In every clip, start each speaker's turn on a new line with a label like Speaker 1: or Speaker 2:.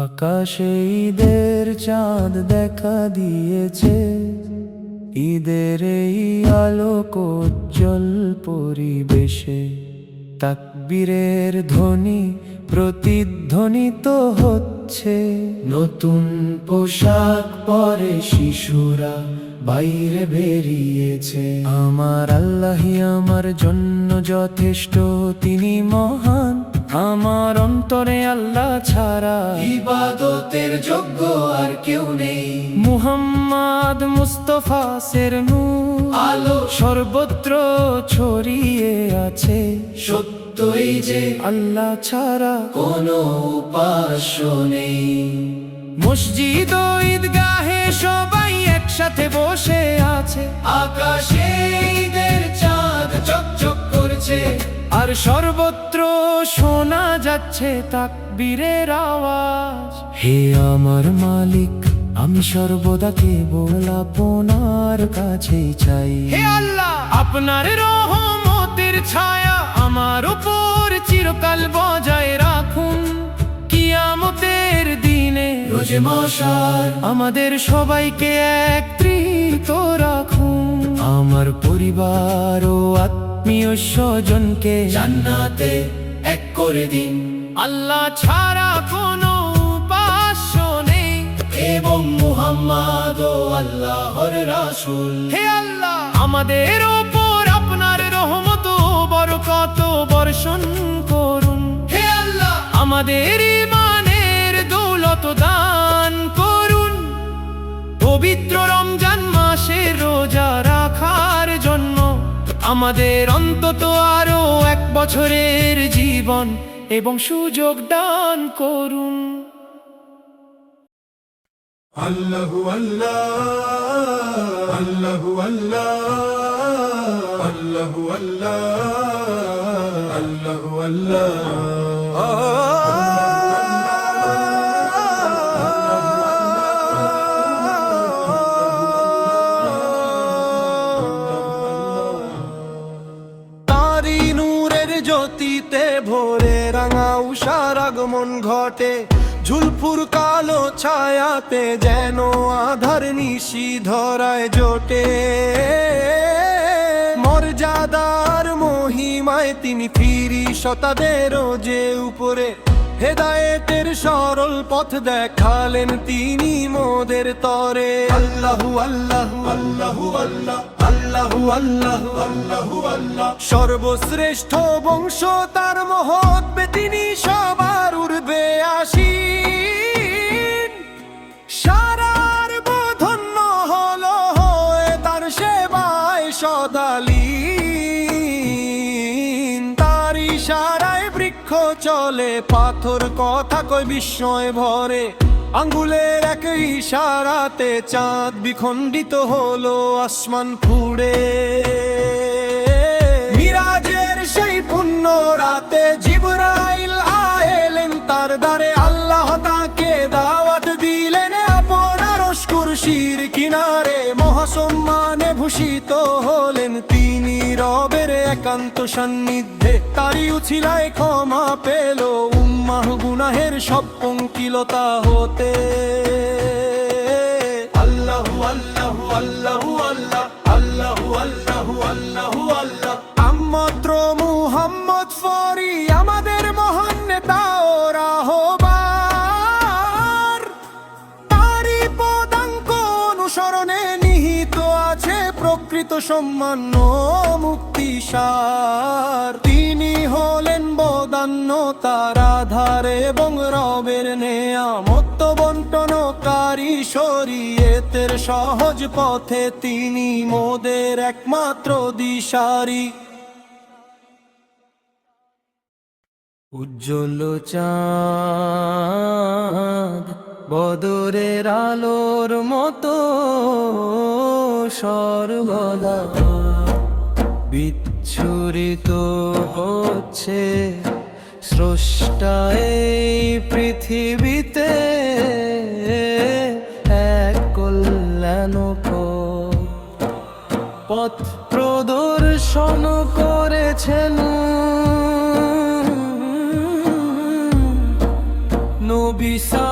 Speaker 1: আকাশে ঈদের চাঁদ দেখা দিয়েছে, ঈদের এই আলোকোজ্জ্বল পরিবেশে তাকবীরের ধ্বনি প্রতিধ্বনিত হচ্ছে। নতুন পোশাক পরে শিশুরা বাইরে বেরিয়েছে। আমার আল্লাহই আমার জন্য যথেষ্ট, তিনি মহান। আমার অন্তরে আল্লাহ ছাড়া ইবাদতের যোগ্য আর কেউ নেই। মুহাম্মদ মুস্তাফা সের নূর আলো সর্বত্র ছড়িয়ে আছে। সত্যই যে আল্লাহ ছাড়া কোনো উপাস্য নেই। মসজিদ ও ঈদগাহে সবাই একসাথে বসে আছে। আকাশে ঈদের চাঁদ চকচক করছে, আর সর্বত্র শোনা যাচ্ছে তাকবীরের আওয়াজ। হে আমার মালিক, আমি সর্বদা কেবল আপনার কাছেই চাই। হে আল্লাহ, আপনার রহমতের ছায়া আমার উপর চিরকাল বজায় রাখুন। কিয়ামতের দিনে রোজে মাশার আমাদের সবাইকে একত্রিত রাখুন। আমার পরিবার ও আত্মীয় স্বজনকে জান্নাতে এক করে দিন। আল্লাহ ছাড়া কোনো উপাস্য নেই, এবং মুহাম্মদ ও আল্লাহর রাসূল। হে আল্লাহ, আমাদের উপর আপনার রহমত ও বরকত বর্ষণ করুন। হে আল্লাহ, আমাদের ঈমানের দৌলত দান করুন। পবিত্র রমজান মাসে রোজা রাখার জন্য আমাদের অন্তত আরো 1 বছরের জীবন এবং সুযোগ দান করুন।
Speaker 2: আল্লাহু আল্লাহ, আল্লাহু আল্লাহ, আল্লাহু আল্লাহ, আল্লাহু আল্লাহ। তারি নূরের জ্যোতিতে ভোরে রাঙা উষার আগমন ঘটে। ঝুলপুর কালো ছায়াতে যেন আধার নিশি ধরায় জোটে। মর্যাদার মহিমায় তিনি ফিরি শতাদেরও যে উপরে। হেদায়েতের সরল পথ দেখালেন তিনি মোদের তরে। আল্লাহু আল্লাহু আল্লাহু আল্লাহ, আল্লাহু আল্লাহু আল্লাহু আল্লাহ। সর্বশ্রেষ্ঠ বংশ তার মহৎ তিনি সবার উর্ধ্বে আসীন। সারার ধন্য হলো হয়ে তার সেবায় সদালীন। তার ইশারায় বৃক্ষ চলে, পাথর কথা কয় বিস্ময় ভরে। আঙ্গুলের এক ইশারাতে চাঁদ বিখণ্ডিত হলো আসমান ফুড়ে। মিরাজের সেই পুণ্য রাতে জিবরাইল আইলেন তার দ্বারে। আল্লাহ তাকে দাওয়াত দিলেন আপনার কুরসির কিনারে। মহাসম্মানে ভূষিত হলেন তিনি রবের একান্ত সান্নিধ্যে। তারই উছিলায় ক্ষমা পেল উম্মাহ গুনাহের সব পঙ্কিলতা হতে। আল্লাহু আল্লাহু আল্লাহু আল্লাহ, আল্লাহু আল্লাহু আল্লাহু আল্লাহ। আমমাত্র মুহাম্মদ ফরি আমাদের মহান নেতা ও রাহবার। তারই পদাঙ্ক অনুসরণে নিহিত আছে প্রকৃত সম্মান ও মুক্তিসার। তিনি হলেন বদান্য তার আধার এবং রবের নেয়ামত বন্টনকারী। শরীয়তের সহজ পথে তিনি মোদের একমাত্র দিশারি।
Speaker 1: উজ্জ্বল চাঁদ বদরের আলোর মতো সর্বদা বিচ্ছুরিত হচ্ছে। স্রষ্টা এই পৃথিবীতে এক কল্যাণকর পথ প্রদর্শন করেছেন। বিসা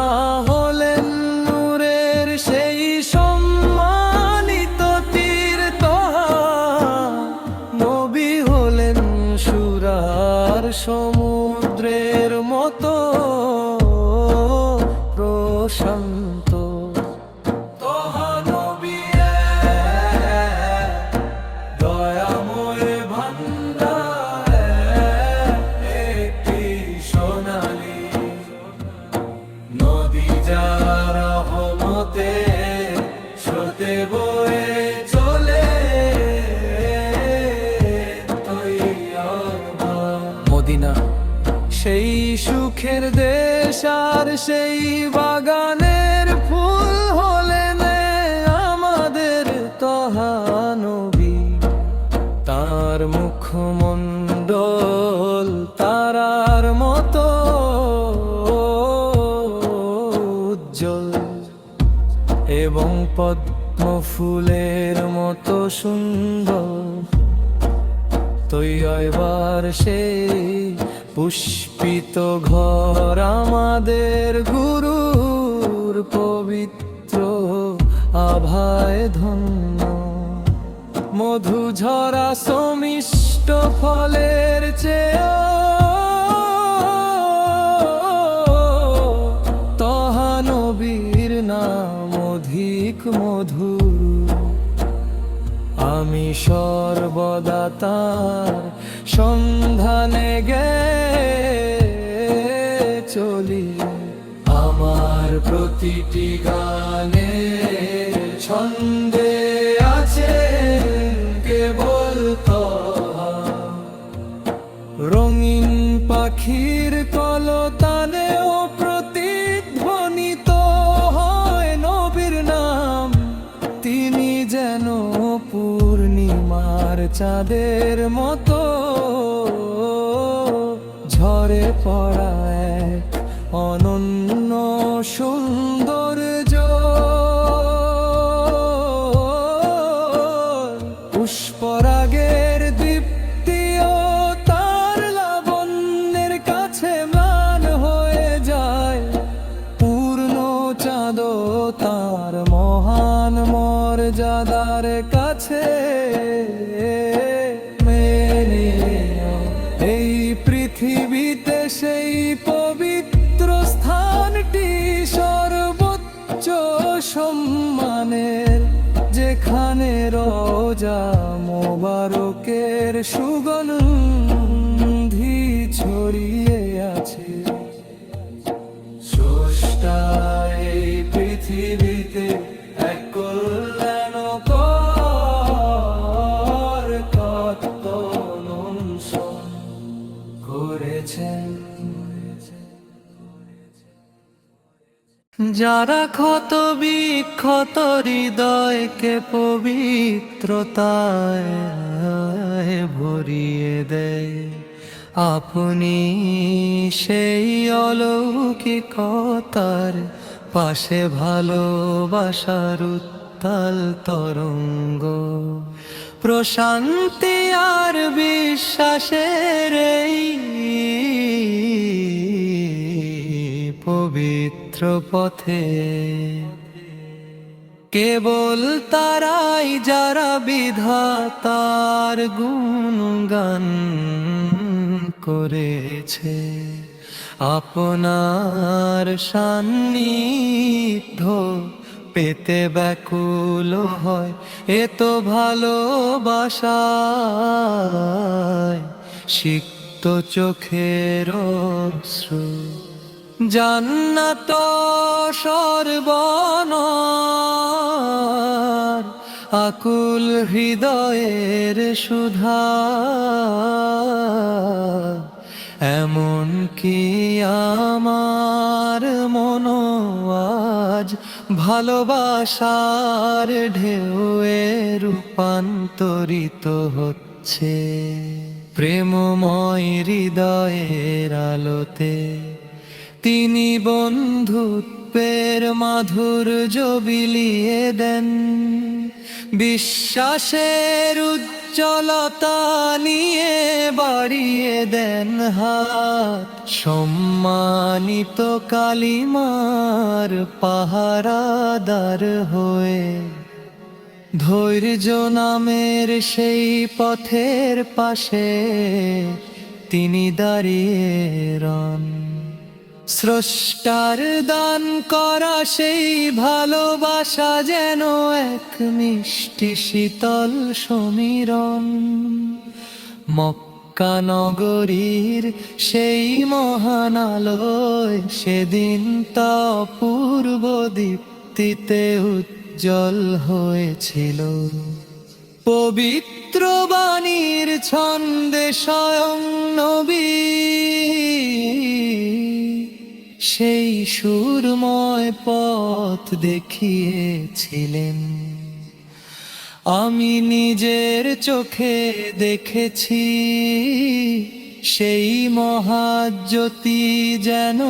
Speaker 1: হলেন নূরের সেই সম্মানিত তীর তোহা, নবী হলেন সুরার সমুদ্রের মতো প্রশান্ত। তোহা নবী দয়াময় ভান্ডার, একটি সোনালী নদী যার রহমতে স্রোতে বয়ে চলে মদিনা, সেই সুখের দেশ আর সেই বাগানের ফুল হলেন আমাদের তোহা নবী। তার মুখমণ্ডল তারার মতো উজ্জ্বল এবং পদ্ম ফুলের মতো সুন্দর। তৈয়বার সেই পুষ্পিত ঘর আমাদের গুরুর পবিত্র আভায় ধন্য। মধু ঝরা সমিষ্ট ফলের চেয়েও তোহা নবীর নাম অধিক মধুর। আমি সর্বদা তার সন্ধানে গে চলি, আমার প্রতিটি গানে ছন্দে আছে কেবল তোহা। রঙিন পাখির কলতানেও প্রতিধ্বনিত হয় নবীর নাম। তিনি যেন পূর্ণিমার চাঁদের মতো ঝরে পড়া এক অনন্য সৌন্দর্য। পুষ্পরাগের দীপ্তিও তার লাবণ্যের কাছে ম্লান হয়ে যায়। পূর্ণ চাঁদও তার মহান মর্যাদার কাছে মেনে। এই পৃথিবীতে সেই পবিত্র স্থানটি সর্বোচ্চ সম্মানের, যেখানে রোজা মোবারকের সুগন্ধি ছড়িয়ে আছে। স্রষ্টা এই পৃথিবীতে এক কল্যাণকর তত্ত্ব করেছেন। যারা ক্ষত বিক্ষত হৃদয়কে পবিত্রতায় ভরিয়ে দেয়, আপনি সেই অলৌকিকতার পাশে ভালোবাসার উত্তাল তরঙ্গ। প্রশান্তি আর বিশ্বাসের এই পবিত্র পথে কেবল তারাই যারা বিধাতার গুণগান করেছে। আপনার সান্নিধ্য পেতে ব্যাকুল হয় এত ভালোবাসায় সিক্ত চোখের অশ্রু। জান্নাত সর্বনার আকুল হৃদয়ের সুধা, এমন কি আমার মন আজ ভালোবাসার ঢেউয়ে রূপান্তরিত হচ্ছে। প্রেমময় হৃদয়ের আলোতে তিনি বন্ধুত্বের মাধুর্য বিলিয়ে দেন। বিশ্বাসের উজ্জ্বলতা নিয়ে বাড়িয়ে দেন হাত, সম্মানিত কালিমার পাহারাদার হয়ে ধৈর্য নামের সেই পথের পাশে তিনি দাঁড়িয়ে রন। স্রষ্টার দান করা সেই ভালোবাসা যেন এক মিষ্টি শীতল সমীরণ। মক্কা নগরীর সেই মহান আলোয় সেদিন তা পূর্ব দীপ্তিতে উজ্জ্বল হয়েছিল। পবিত্র বাণীর ছন্দে স্বয়ং নবী সেই সুরময় পথ দেখিয়েছিলেন। আমি নিজের চোখে দেখেছি সেই মহাজ্যোতি যেন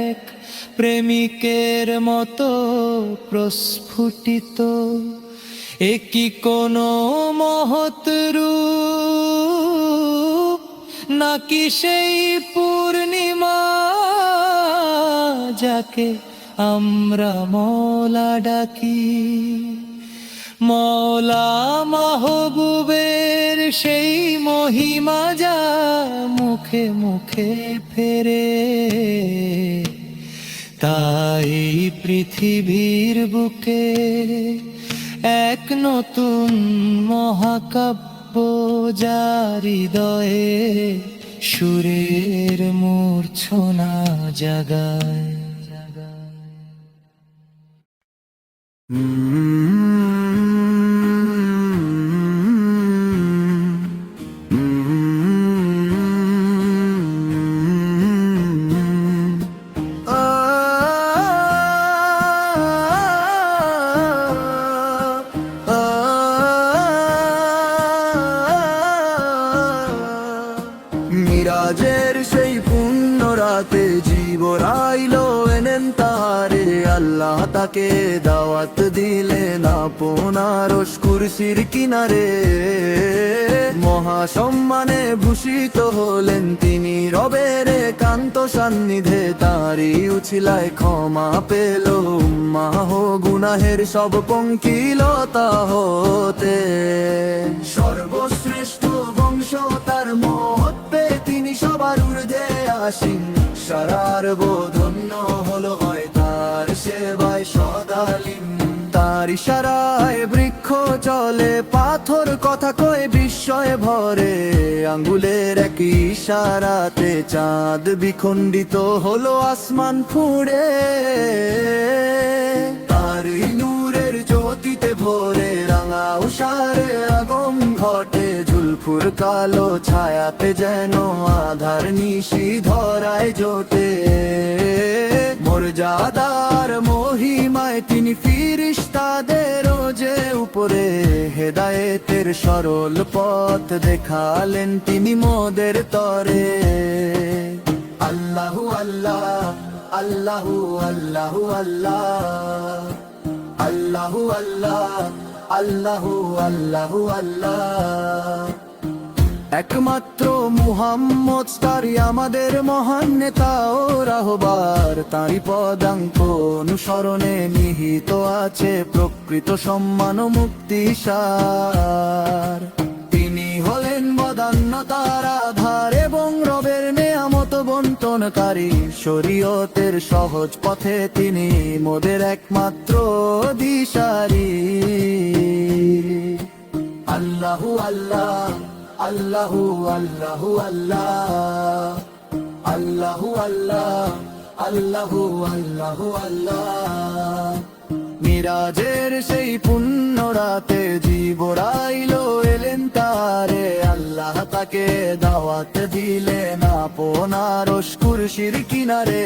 Speaker 1: এক প্রেমিকের মতো প্রস্ফুটিত। একই কোনো মহৎ রূপ নাকি সেই পূর্ণিমা যাকে আমরা মওলা ডাকি। মওলা মাহবুবের সেই মহিমা যা মুখে মুখে ফেরে, তাই পৃথিবীর বুকে এক নতুন মহাকাব্য যা হৃদয়ে সুরের মূর্ছনা জাগায়।
Speaker 3: মিরাজের সেই পুণ্য রাতে জিবরাইল এনেন তারে, আল্লাহ তাকে দাওয়াত দিলেন আপনার কুরসির কিনারে। মহা সম্মানে ভূষিত হলেন তিনি রবের একান্ত সান্নিধ্যে, তারই উছিলায় ক্ষমা পেল উম্মাহ গুনাহের সব পঙ্কিলতা হতে। সর্বশ্রেষ্ঠ বংশ তার মহত্বে তিনি সবার ঊর্ধ্বে আসীন। সারার বোধন্য হলো হয় তার সেবায় সদালীন। তার ইশারায় বৃক্ষ চলে, পাথর কথা কয়ে বিস্ময়ে ভরে। আঙ্গুলের এক ইশারাতে চাঁদ বিখণ্ডিত হলো আসমান ফুঁড়ে। তার নূরের জ্যোতিতে ভরে রাঙা উষারে আগম ঘটে। জুলফুর কালো ছায়াতে যেন আধার নিশি ধরায় জোটে। মর্যাদার মহিমায় তিনি ফিরিস্তাদের যে উপরে হেদায়েতের সরল পথ দেখালেন তিনি মোদের তরে। আল্লাহু আল্লাহ আল্লাহু আল্লাহু আল্লাহ, আল্লাহু আল্লাহ আল্লাহু আল্লাহু আল্লাহ। একমাত্র মুহাম্মদ তারি আমাদের মহান নেতা ও রাহবার। তাঁরই পদাঙ্ক অনুসরণে নিহিত আছে প্রকৃত সম্মান ও মুক্তিসার। তিনি হলেন বদান্যতার আধার এবং রবের নেয়ামত বন্টনকারী। শরীয়তের সহজ পথে তিনি মোদের একমাত্র দিশারি। আল্লাহু আল্লাহ আল্লাহু আল্লাহু আল্লাহ, আল্লাহু আল্লাহ আল্লাহু আল্লাহু আল্লাহ। মিরাজের সেই পুণ্য রাতে জিবরাইল এলেন তারে, আল্লাহ তাকে দাওয়াত দিলেন আপনার কুরসির কিনারে।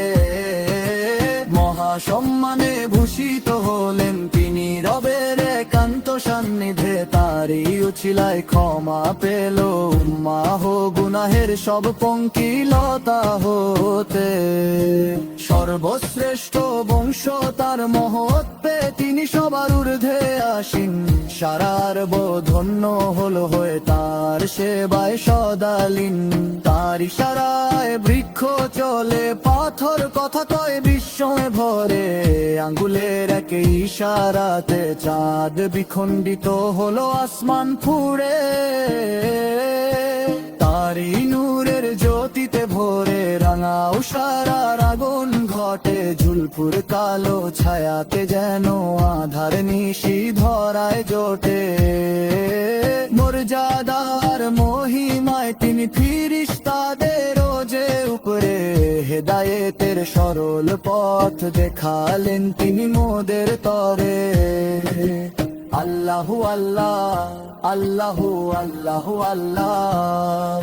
Speaker 3: মহা সম্মানে ভূষিত হলেন তিনি রবের একান্ত সান্নিধ্যে, তারই উছিলায় ক্ষমা পেল উম্মাহ গুনাহের সব পঙ্কিলতা হতে। সর্বশ্রেষ্ঠ বংশ তার মহৎ পে তিনি সবার ঊর্ধ্বে আসীন সারার ধন্য হলো হয়ে তার সেবায় সদালীন তার ইশারায় বৃক্ষ চলে পাথর কথা কয় বিস্ময় ভরে আঙ্গুলের এক ইশারাতে চাঁদ বিখণ্ডিত হলো আসমান ফুড়ে তারি নূরের জ্যোতিতে ভরে রাঙা উষারার আগুন ঘটে ঝুলপুর কালো ছায়াতে যেন আধার নিশি ধরায় জোটে মর্যাদার মহিমায় তিনি ফিরিস্তাদের রোজে উপরে হেদায়েতের সরল পথ দেখালেন তিনি মোদের তরে আল্লাহু আল্লাহ আল্লাহু আল্লাহু আল্লাহ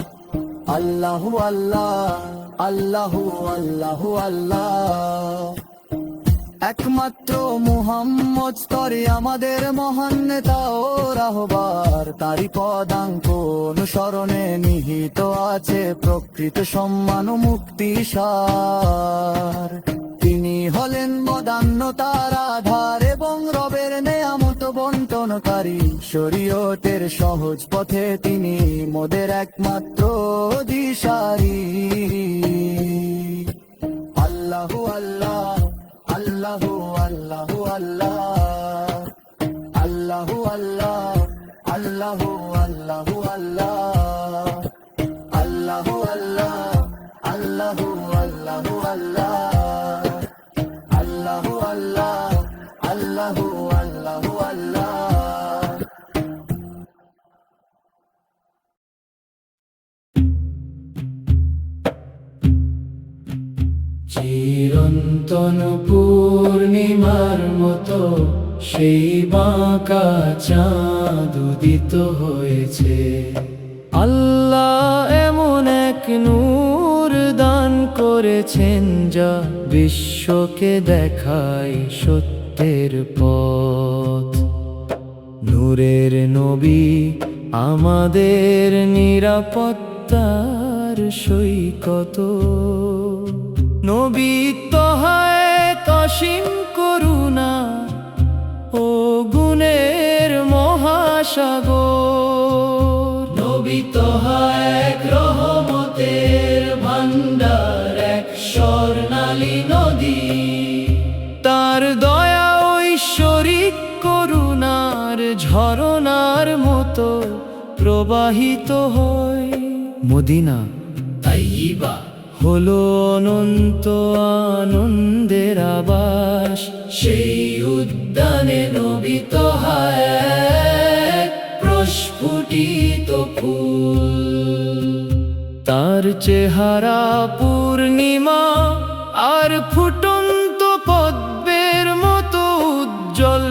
Speaker 3: আল্লাহু আল্লাহ আল্লাহু আল্লাহু আল্লাহ একমাত্র মুহাম্মদ স্তরে আমাদের মহান নেতা ও রাহবার তারি পদাঙ্ক অনুসরণে নিহিত আছে প্রকৃত সম্মান ও মুক্তি সার তিনি হলেন মদান্যতার আধার এবং রবের নেয়ামত বন্টনকারী শরীয়তের সহজ পথে তিনি মোদের একমাত্র দিশারি আল্লাহু আল্লাহ আল্লাহু আল্লাহু আল্লাহ আল্লাহু আল্লাহ আল্লাহু আল্লাহু আল্লাহ আল্লাহু আল্লাহ আল্লাহু আল্লাহু আল্লাহ আল্লাহু আল্লাহ আল্লাহু আল্লাহু আল্লাহ
Speaker 1: চিরন্তন পূর্ণিমার মতো সেই বাঁকা চাঁদ উদিত হয়েছে আল্লাহ এমন এক নূর দান করেছেন যা বিশ্বকে দেখায় সত্যের পথ নূরের নবী আমাদের নিরাপত্তার সৈকত নবী তহায় অসীম করুণা ও গুণের মহাসাগর নবী তহায় রহমতের ভান্ডার এক স্বর্ণালী নদী তার দয়া ঐশ্বরিক করুণার ঝরনার মতো প্রবাহিত হয় মদিনা তাইয়্যিবা হলো অনন্ত আনন্দের আবাস সেই উদ্যানে নবী তহায় প্রস্ফুটিত ফুল তার চেহারা পূর্ণিমা আর ফুটন্ত পদ্মের মতো উজ্জ্বল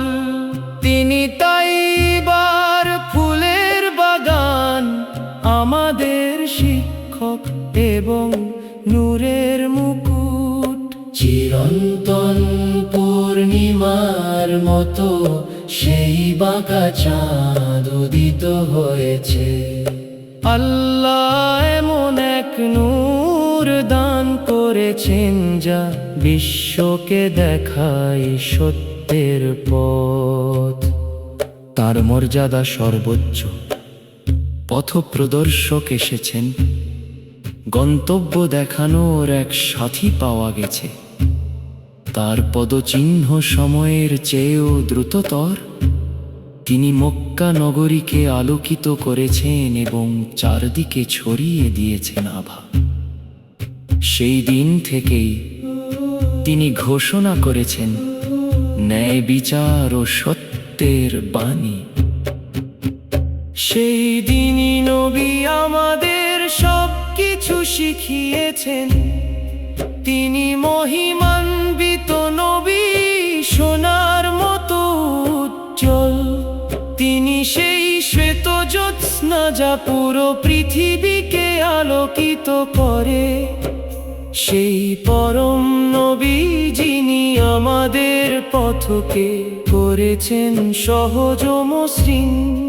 Speaker 1: তিনি তাইবার ফুলের বাগান আমাদের শিক্ষক এবং নূরের মুকুট চিরন্তন পূর্ণিমার মতো সেই বাঁকা চাঁদ উদিত হয়েছে আল্লাহ এমন এক নূর দান করেছেন যা বিশ্বকে দেখায় সত্যের পথ তার মর্যাদা সর্বোচ্চ পথপ্রদর্শক এসেছেন গন্তব্য দেখানোর এক সাথী পাওয়া গেছে তার পদচিহ্ন সময়ের চেয়েও দ্রুততর তিনি মক্কা নগরীকে আলোকিত করেছেন এবং চারদিকে ছড়িয়ে দিয়েছেন আভা সেই দিন থেকেই তিনি ঘোষণা করেছেন ন্যায় বিচার ও সত্যের বাণী সেই দিনই নবী আমাদের সব কিছু শিখিয়েছেন তিনি মহিমান্বিত নবী সোনার মতো উজ্জ্বল তিনি সেই শ্বেত জ্যোৎস্না যা পুরো পৃথিবীকে আলোকিত করে সেই পরম নবী যিনি আমাদের পথকে করেছেন সহজ ও মসৃণ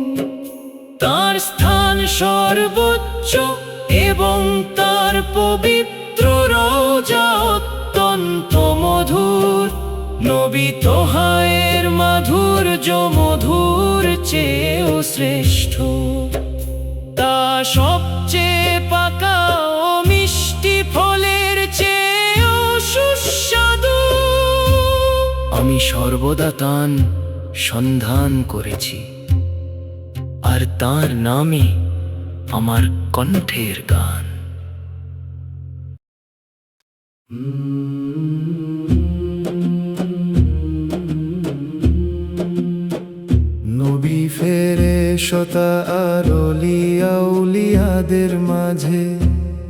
Speaker 1: তার স্থান সর্বোচ্চ এবং তার পবিত্র রওজা অত্যন্ত নবী তোহায়ের মাধুর্য মধুর চেয়েও শ্রেষ্ঠ, তা সবচেয়ে পাকা ও মিষ্টি ফলের চেয়েও সুস্বাদু। আমি সর্বদা তার সন্ধান করেছি, আর তার নামে আমার কণ্ঠের গান।
Speaker 2: নবী ফেরেশতা আর আউলিয়া উলিয়াদের মাঝে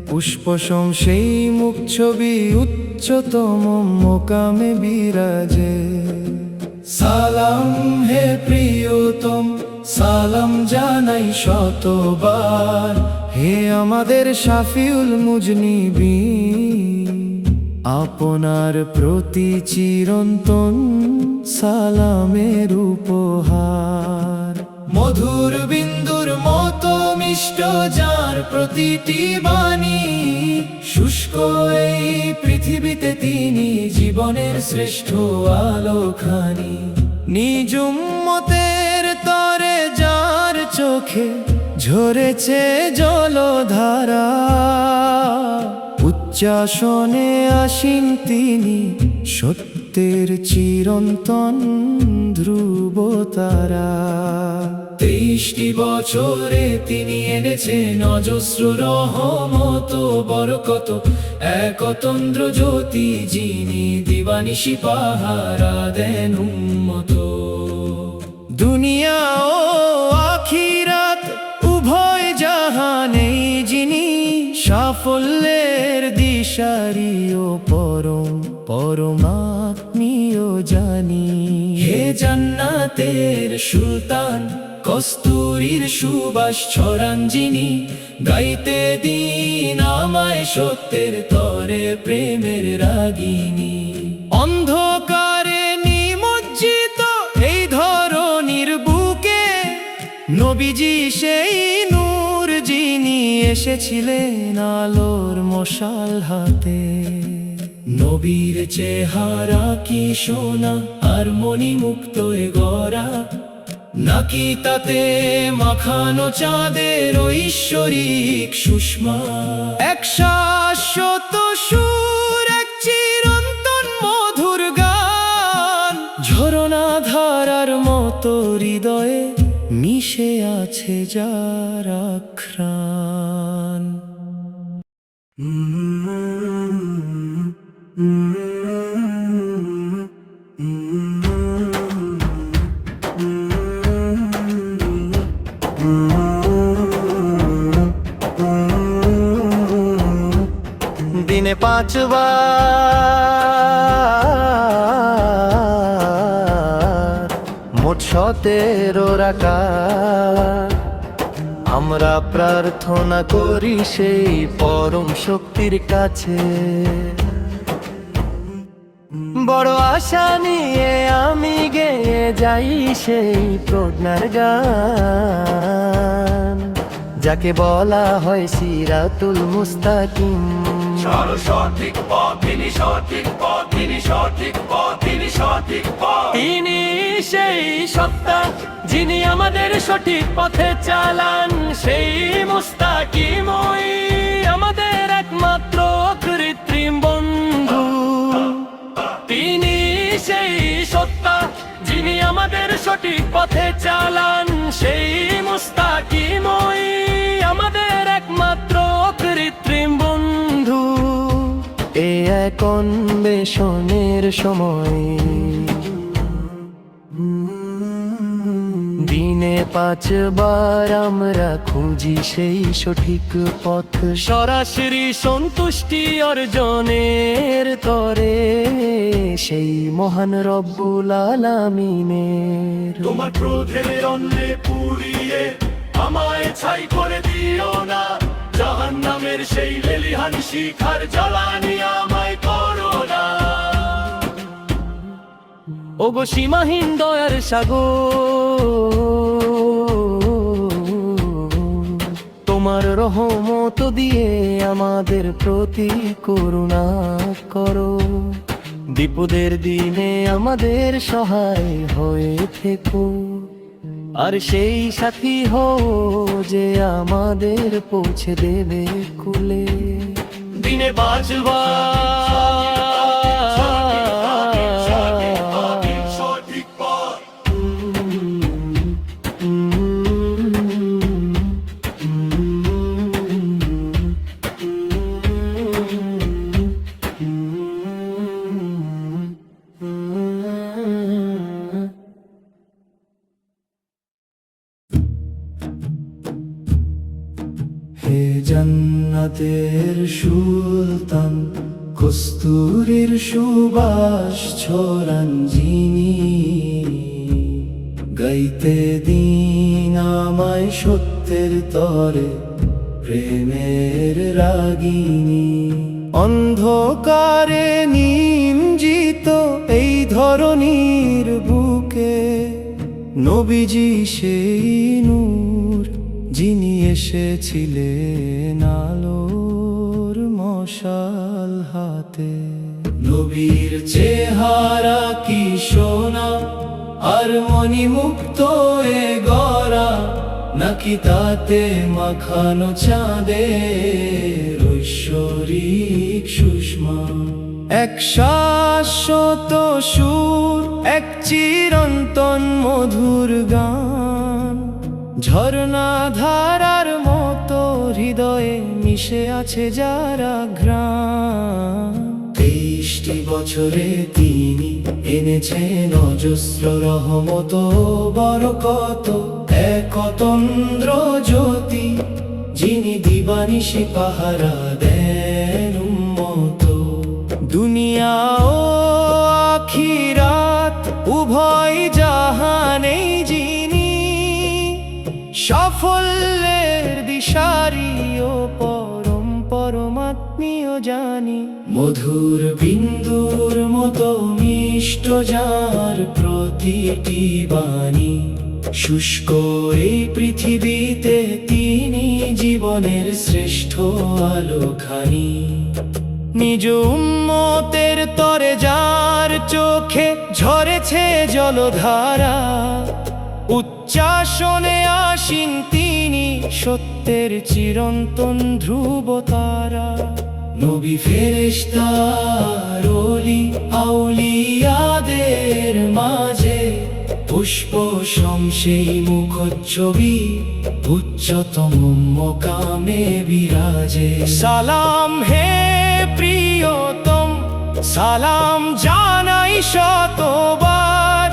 Speaker 2: পুষ্পসম সেই মুখ ছবি উচ্চতম মোকামে বিরাজে। সালাম হে প্রিয়তম, সালাম জানাই শতবার, হে আমাদের শাফিউল মুজনিবিন, আপনার প্রতি চিরন্তন সালামের উপহার। মধুর বিন্দুর মতো মিষ্ট যার প্রতিটি বাণী, শুষ্ক এই পৃথিবীতে তিনি জীবনের শ্রেষ্ঠ আলোখানি। নিজ উম্মতের তরে যার চোখে ঝরেছে জলধারা, উচ্চাসনে আসীন তিনি সত্যের চিরন্তন ধ্রুব তারা। 23টি বছরে তিনি এনেছেন অজস্র রহমত বরকত, একতন্দ্র জ্যোতি যিনি দিবানিশি পাহারা দেন উম্মত। দুনিয়া ও আখিরাত উভয় জাহানেই যিনি সাফল্যের দিশারি ও পরমাত্মীয় জানি। হে জান্নাতের সুলতান, কস্তুরীর সুবাস ছড়ান যিনি, গাইতে দিন আমায় সত্যের তরে প্রেমের রাগিনী। অন্ধকারে নিমজ্জিত এই ধরনীর বুকে নবীজি সেই নূর যিনি এসেছিলেন আলোর মশাল হাতে। নবীর চেহারা কি সোনা আর মণিমুক্ত এ গড়া, নাকি তাতে মাখানো চাঁদের ঐশ্বরিক সুষমা। এক শাশ্বত সুর, এক চিরন্তন মধুর গান, ঝরনা ধারার মতো হৃদয়ে মিশে আছে যার আখ্রান।
Speaker 3: দিনে 5 বার মোট 17 রাকাত আমরা প্রার্থনা করি সেই পরম শক্তির কাছে। বড় আশা নিয়ে আমি গেয়ে যাই সেই প্রজ্ঞার গান, যাকে বলা হয় সিরাতুল মুস্তাকিম।
Speaker 1: সঠিক পথ, তিনি সঠিক পথ, তিনি সঠিক পথ, তিনি সঠিক পথ।
Speaker 4: তিনি সেই সত্তা যিনি আমাদের সঠিক পথে চালান, সেই মুস্তাকিমই আমাদের একমাত্র কৃত্রিম বন্ধু। তিনি সেই সত্তা যিনি আমাদের সঠিক পথে চালান, সেই মুস্তাকিমই আমাদের একমাত্র কৃত্রিম বন্ধু।
Speaker 3: এ এক অন্বেষণের সময় দিনে 5 বার আমরা খুঁজি সেই সঠিক পথ, সরাসরি সন্তুষ্টি অর্জনের তরে সেই মহান রব্বুল আলামিনের।
Speaker 4: তোমার ক্রোধের অন্নে পুড়িয়ে আমায় ছাই করে দিও না, জাহান্নামের সেই লেলিহান শিখার জ্বালানি আমায় করো না। ওগো সীমাহীন দয়ার সাগর,
Speaker 3: তোমার রহমত দিয়ে আমাদের প্রতি করুণা করো। বিপদের দিনে আমাদের সহায় হয়ে থেকো, আর সেই সাথী হও যে আমাদের পৌঁছে দেবে কুলে।
Speaker 2: দিনে বাজবা
Speaker 4: সঠিক পথ
Speaker 2: হে জান্নাতের সুলতান, কস্তুরীর সুবাস ছড়ান যিনি, গাইতে দিন আমায় সত্যের তরে প্রেমের রাগিনী। অন্ধকারে নিমজ্জিত এই ধরনীর বুকে নবীজি সেই নূর, যিনি এসেছিলেন আলোর মশাল হাতে। নবীর চেহারা কি সোনা আর মণিমুক্ত এ গড়া, নাকি তাতে মাখানো চাঁদের ঐশ্বরিক সুষমা। এক শাশ্বত সুর, এক চিরন্তন মধুর গান, ঝর্ণা ধারার মতো হৃদয়ে মিশে আছে যারা ঘ্রাণ। 23টি বছরে তিনি এনেছেন অজস্র রহমত বরকত, এক অতন্দ্র জ্যোতি, যিনি দিবানিশি পাহারা দেন উম্মত। দুনিয়া ও আখিরাত উভয় জাহানেই যিনি সাফল্যের দিশারি ও পরমাত্মীয় জানি। মধুর বিন্দুর মতো মিষ্ট যার প্রতিটি বাণী, শুষ্ক এই পৃথিবীতে তিনি জীবনের শ্রেষ্ঠ আলোখানি। নিজ উম্মতের তরে যার চোখে ঝরেছে জলধারা, উচ্চাসনে আসীন তিনি সত্যের চিরন্তন ধ্রুব তারা। নবী ফেরেশতার ওলি আউলিয়াদের মাঝে পুষ্প সেই মুখচ্ছবি, উচ্চতম মকামে বিরাজে। সালাম হে প্রিয়তম, সালাম জানাই শতবার,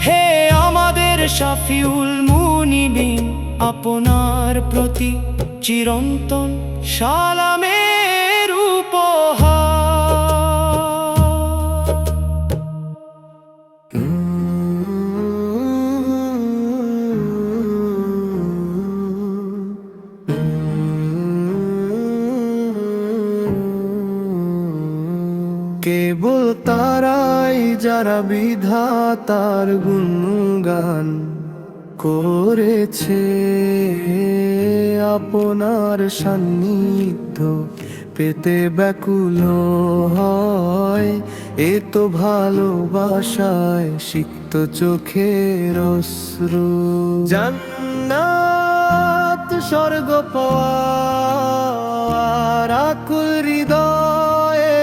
Speaker 2: হে আমাদের শাফিউল মুনিবিন, আপনার প্রতি চিরন্তন সালামের উপহার।
Speaker 3: কেবল তারাই যারা বিধাতার গুণগান করেছে, আপনার সান্নিধ্য পেতে ব্যাকুল হয়। এ তো ভালোবাসায় সিক্ত চোখের অশ্রু। জান্নাত স্বর্গ পাওয়ার আকুল হৃদয়ে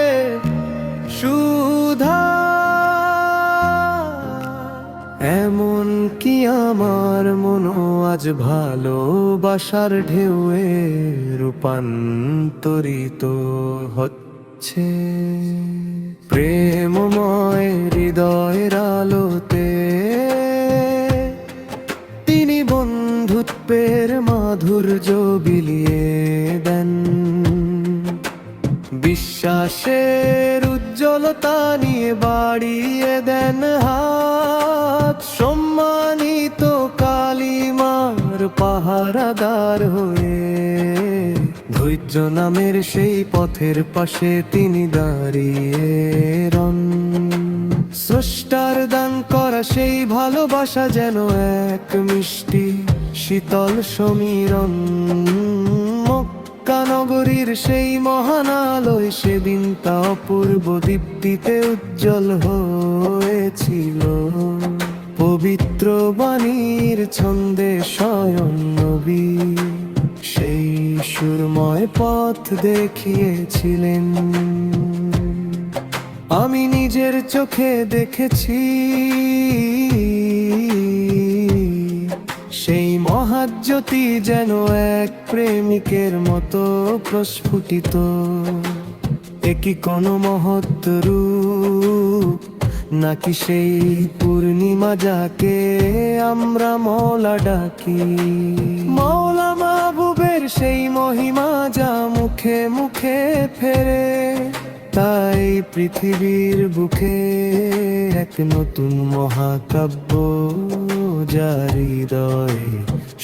Speaker 3: সুধা, এমন কি আমার মনো আজ ভালোবাসার ঢেউয়ে রূপান্তরিত হচ্ছে। প্রেমময় হৃদয়ের আলোতে তিনি বন্ধুত্বের মাধুর্য বিলিয়ে দেন। বিশ্বাসের উজ্জ্বলতা নিয়ে বাড়িয়ে দেন হাত, সম্মানিত কালিমার পাহারাদার হয়ে। ধৈর্য নামের সেই পথের পাশে তিনি দাঁড়িয়ে রন। স্রষ্টার দান করা সেই ভালোবাসা যেন এক মিষ্টি শীতল সমীরণ। মক্কা নগরীর সেই মহান আলোয় সেদিন তা অপূর্ব দীপ্তিতে উজ্জ্বল হয়েছিল। পবিত্র বাণীর ছন্দে স্বয়ং নবী সেই সুরময় পথ দেখিয়েছিলেন। আমি নিজের চোখে দেখেছি সেই মহাজ্যোতি যেন এক প্রেমিকের মতো প্রস্ফুটিত। একই কোনো মহৎ রূপ নাকি সেই পূর্ণিমা যাকে আমরা মওলা ডাকি। মওলা মাহবুবের সেই মহিমা যা মুখে মুখে ফেরে, তাই পৃথিবীর বুকে এক নতুন মহাকাব্য যার হৃদয়ে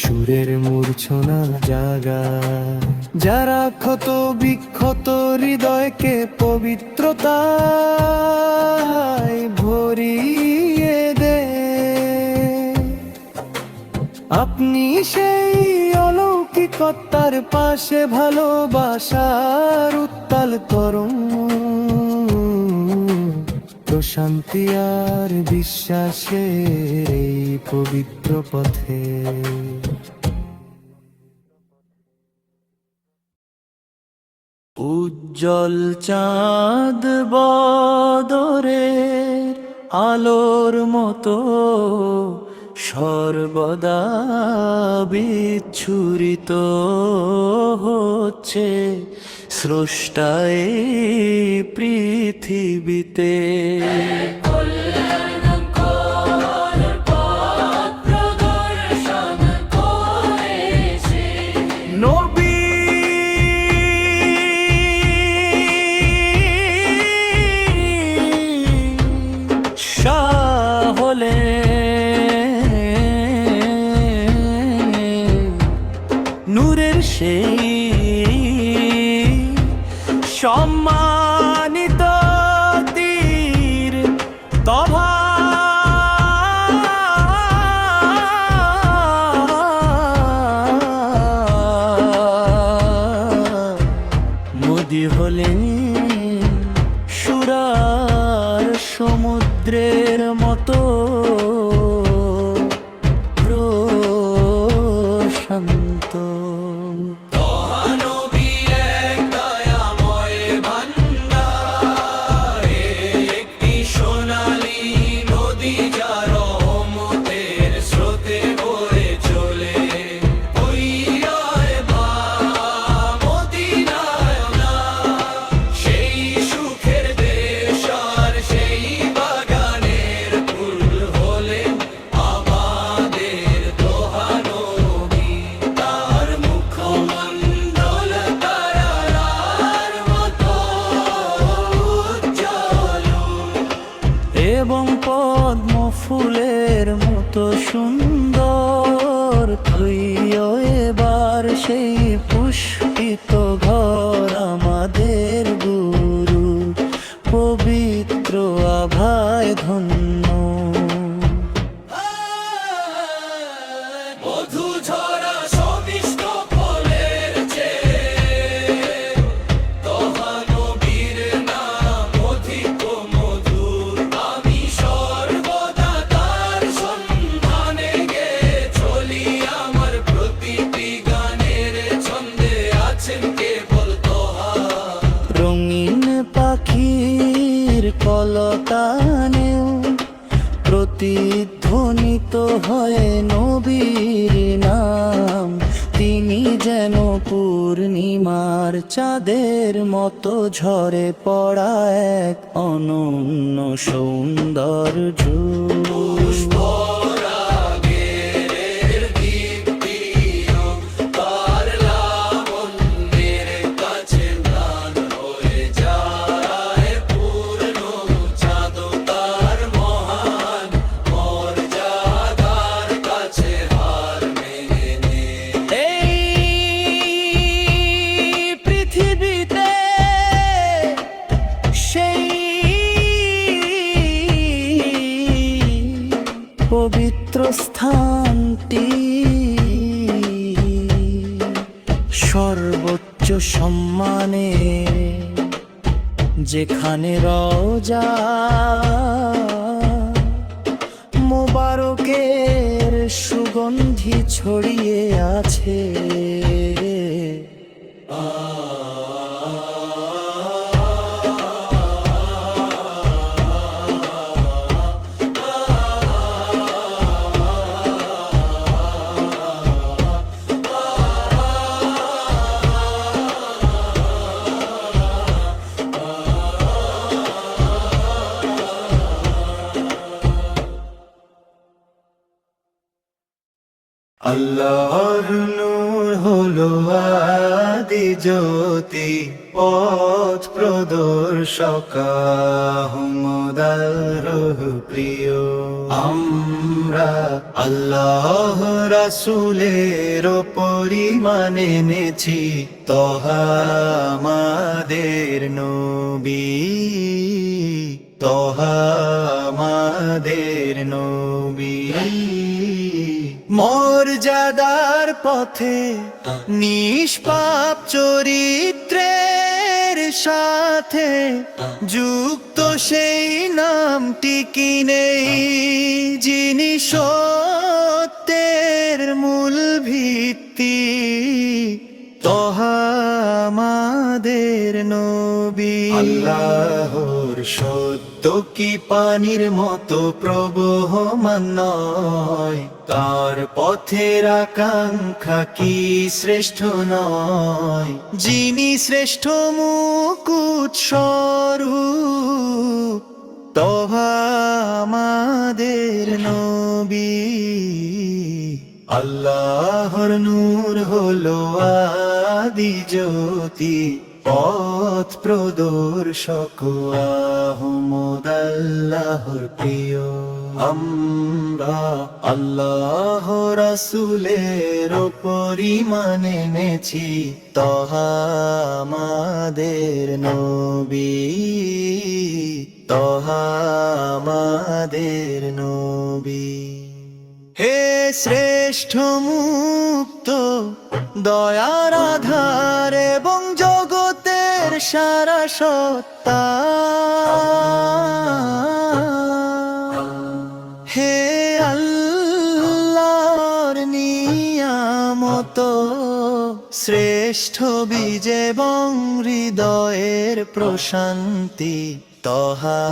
Speaker 3: সুরের মূর্ছনা জাগায়। যারা ক্ষত বিক্ষত হৃদয়কে পবিত্রতায় ভরিয়ে দেয়। আপনি সেই অলৌকিকতার পাশে ভালোবাসার উত্তাল তরঙ্গ, প্রশান্তি আর বিশ্বাসের এই পবিত্র পথে। উজ্জ্বল চাঁদ বদরের আলোর মতো সর্বদা বিচ্ছুরিত হচ্ছে স্রষ্টায় পৃথিবীতে। নবী শাহ হলেন নূরের সেই সম্মানিত তীর তভা মোদি হলেন সুরার সমুদ্রের মতো প্রশান্ত। এবং পদ্ম ফুলের মতো সুন্দর হইও এবার সেই পুষ্পিত ঘর আমাদের গুরু পবিত্র আভায় ধন্য।
Speaker 1: মধু ঝরা সমিষ্ট ফলের চেয়ে তহানবীর নাম অধিক মধুর। আমি সর্বদা তার সন্ধানে গে চলি, আমার প্রতিটি গানের ছন্দে আছেন কেবল তোহা।
Speaker 3: রঙিন পাখির কলতানেও প্রতিধ্বনিত হয় নবীর নাম। তিনি যেন পূর্ণিমার চাঁদের মতো ঝরে পড়া এক অনন্য সৌন্দর্য। পবিত্র স্থানটি সর্বত্র উচ্চ সম্মানে, যেখানে রওজা মোবারকের সুগন্ধি ছড়িয়ে আছে।
Speaker 2: আল্লাহর নূর হলো আদি জ্যোতি, পথ প্রদর্শক আহমদ আল্লাহর প্রিয়। আমরা আল্লাহ রাসূলের পরিমাণ এনেছি, তহা আমাদের নবী, তহা আমাদের নবী। মর্যাদার পথে নিষ্পাপ চরিত্রের সাথে যুক্ত সেই নামটি কি নেই, যিনি সত্যের মূল ভিত্তি, তহা আমাদের নবী। আল্লাহর সত্য কি পানির মতো প্রবহমান নয়, তার পথের আকাঙ্ক্ষা কি শ্রেষ্ঠ নয়, যিনি শ্রেষ্ঠ মুকুট স্বরূপ, তহা আমাদের নবী। আল্লাহর নূর হলো আদি জ্যোতি, পথ প্রদর্শক আহমদ আল্লাহর প্রিয়। আমরা আল্লাহ রাসূলের পরিমাণ এনেছি, তহা আমাদের নবী, তহা আমাদের নবী। হে শ্রেষ্ঠ মুক্ত দয়ার আধার এবং জগতের সারা সত্তা, হে আল্লাহর নিয়ামত, শ্রেষ্ঠ বীজ এবং হৃদয়ের প্রশান্তি, তহা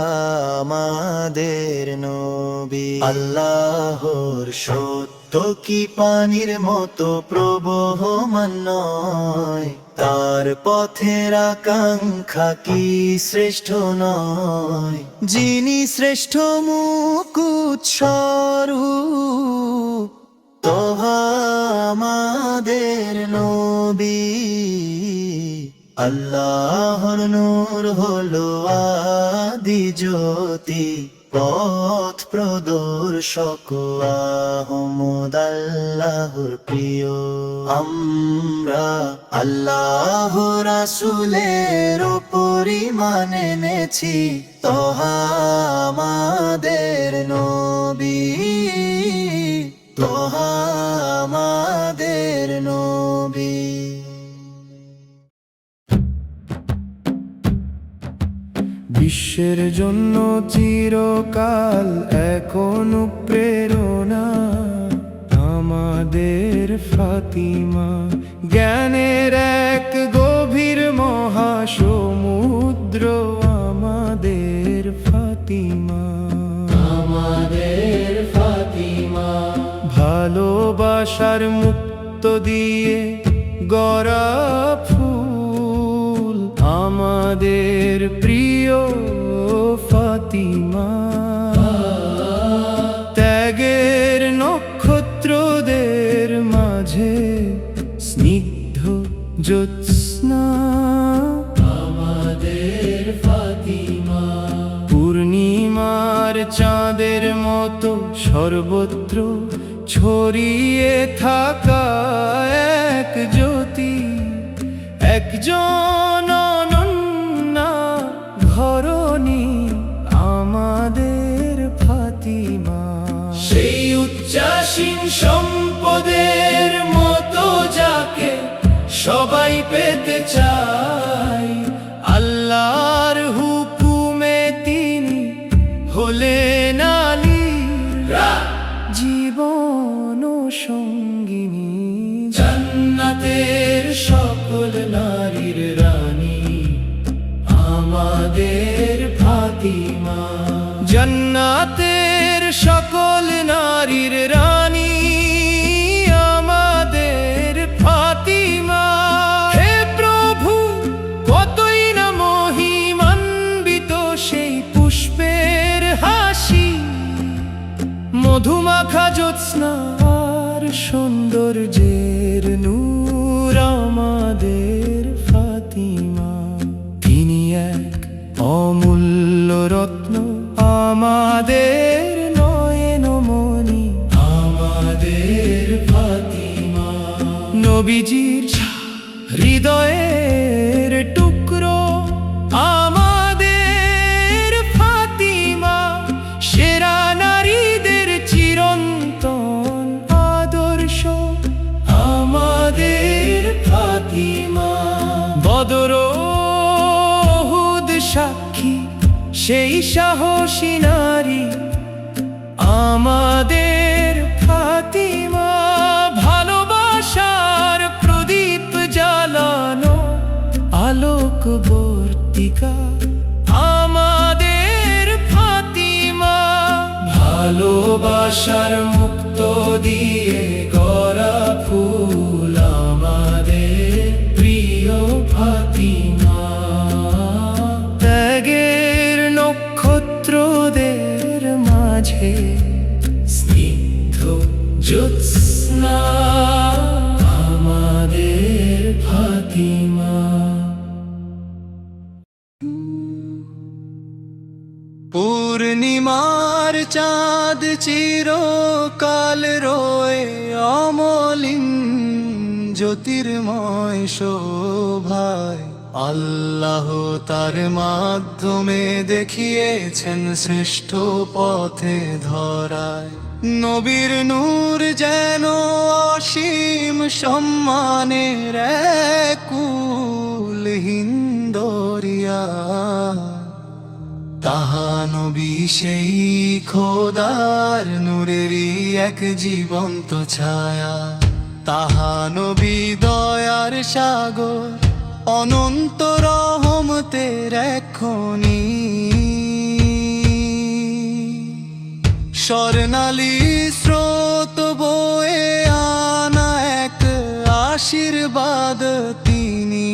Speaker 2: আমাদের নবী। আল্লাহর সত্য কি পানির মতো প্রবহমান নয়, তার পথের আকাঙ্ক্ষা কি শ্রেষ্ঠ নয়, যিনি শ্রেষ্ঠ মুকুট স্বরূপ, তহা আমাদের নবী। আল্লাহর নূর হলো আদি জ্যোতি, পথ প্রদর্শক আহমদ আল্লাহর প্রিয়। আমরা আল্লাহ রাসূলের পরিমাণ এনেছি, তহা আমাদের নবী, তহা আমাদের নবী।
Speaker 5: বিশ্বের জন্য চিরকাল এক অনুপ্রেরণা আমাদের ফাতিমা, জ্ঞানের এক গভীর মহাসমুদ্র আমাদের ফাতিমা, আমাদের ফাতিমা। ভালোবাসার মুক্ত দিয়ে গড়া ফুল আমাদের প্রিয় ফাতিমা, ত্যাগের নক্ষত্রদের মাঝে স্নিগ্ধ জ্যোৎস্না আমাদের ফাতিমা, পূর্ণিমার চাঁদের মতো সর্বত্র ছড়িয়ে থাকা এক জ্যোতি, একজন অনন্যা ঘরণী আমাদের ফাতিমা। সেই উচ্চাসীন সম্পদের মতো যাকে সবাই পেতে চাই। আল্লাহর হুকুমে তিনি হলেন আলীর জীবন সঙ্গিনী, জান্নাতের সকল নারীর রানী আমাদের ফাতিমা। জান্নাতের সকল নারীর রানী আমাদের ফাতিমা। হে প্রভু, কতই না মহিমান্বিত সেই পুষ্পের হাসি, মধুমাখা জ্যোৎস্নার সৌন্দর্যের নূর আমাদের ফাতিমা। তিনি এক অমূল্য রত্ন আমাদের নয়নমণি, আমাদের ফাতিমা। নবীজির হৃদয়ের টুকরো আমাদের ফাতিমা। সেরা নারীদের চিরন্তন আদর্শ আমাদের ফাতিমা। বদর উহুদ সাক্ষী সেই সাহসী নারী আমাদের ফাতিমা। ভালোবাসার প্রদীপ জ্বালানো আলোকবর্তিকা আমাদের ফাতিমা। ভালোবাসার মুক্ত দিয়ে গড়া ফুল আমাদের প্রিয় ফাতিমা। ত্যাগের নক্ষত্রদের মাঝে স্নিগ্ধ জ্যোৎস্না আমাদের ফাতিমা।
Speaker 2: পূর্ণিমার চাঁদ চিরকাল রয়ে অমলিন জ্যোতির্ময় শোভায়। আল্লাহ তার মাধ্যমে দেখিয়েছেন শ্রেষ্ঠ পথে ধরায়। নবীর নূর যেন অসীম সম্মানের এক কুলহীন দরিয়া। তাহা নবী সেই খোদার নূরেরই এক জীবন্ত ছায়া। তাহা নবী দয়ার সাগর অনন্ত রহমতের এক খনি। স্বর্ণালী স্রোত বয়ে আনা এক আশীর্বাদ তিনি।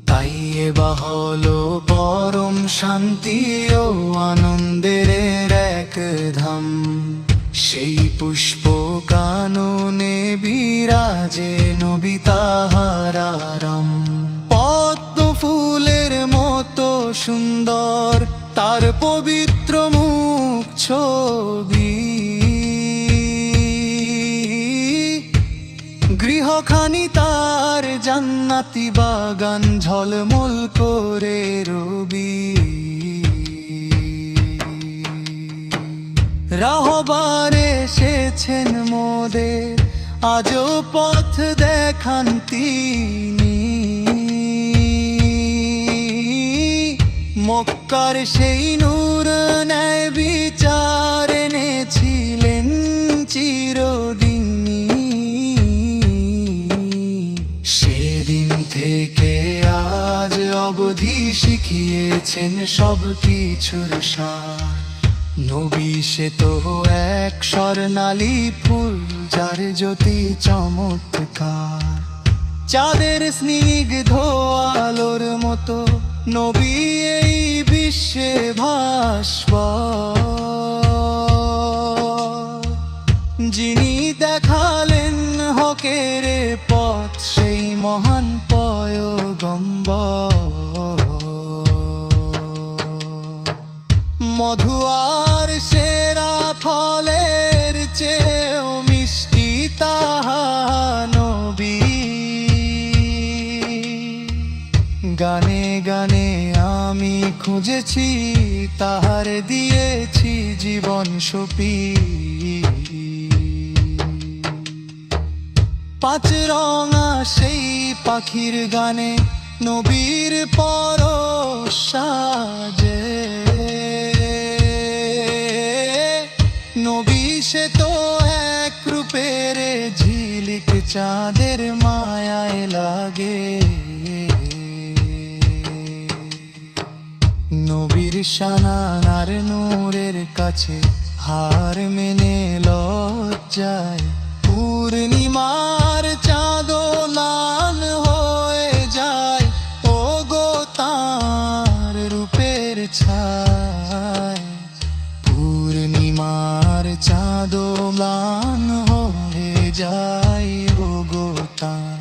Speaker 2: তাই এবা হলো পরম শান্তি ও আনন্দের এক ধাম। সেই পুষ্প কাননে বিরাজে নবী তাহার আরাম। পদ্ম ফুলের মতো সুন্দর তার পবিত্র মুখ ছবি। গৃহখানি তার জান্নাতি বাগান ঝলমল করে রবি। রাহবার এসেছেন মোদের আজও পথ দেখান তিনি। মক্কার সেই নূর ন্যায় বিচার এনেছিলেন চিরদিনই। সেদিন থেকে আজ অবধি শিখিয়েছেন সব কিছুর সার। নবী সে তো এক স্বর্ণালী ফুল যার জ্যোতি চমৎকার। চাঁদের স্নিগ্ধ আলোর মতো নবী এই বিশ্বে ভাস্বর। যিনি দেখালেন হকের পথ সেই মহান পয়গম্বর। মধু আর সেরা ফলের চেয়েও মিষ্টি তাহা নবী। গানে গানে আমি খুঁজেছি তাহার দিয়েছি জীবন সপি। পাঁচ রঙা সেই পাখির গানে নবীর পরশ সাজে। নবী সে তো এক রূপের ঝিলিক চাঁদের মায়ায় লাগে। নবীর শানার নূরের কাছে হার মেনে লজ্জায় পূর্ণিমার চাঁদো লাল হয়ে যায়। ও গো তার রূপের ছায়, পূর্ণিমার চাঁদো লাল হয়ে যায়। ও গো তার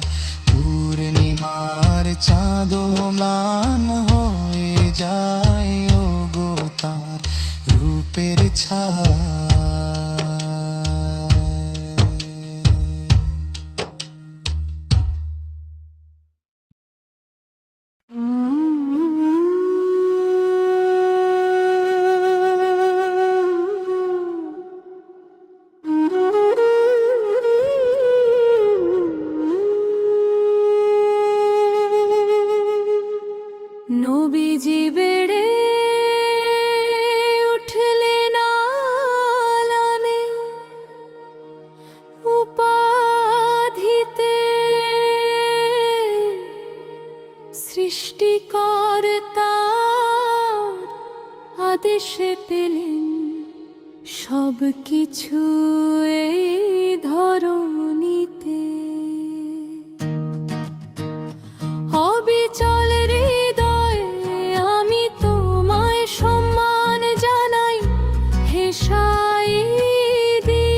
Speaker 2: পূর্ণিমার চাঁদো লাল হয়ে যায়। ও গো তার রূপের ছায়।
Speaker 6: নবীজি বেড়ে উঠলেন আলানে, উপাধিতে সৃষ্টিকর্তার আদেশে পেলেন সব কিছু এই ধরণীতে। অবিচল হৃদয়ে আমি তোমায় সম্মান জানাই হে সাঈদী।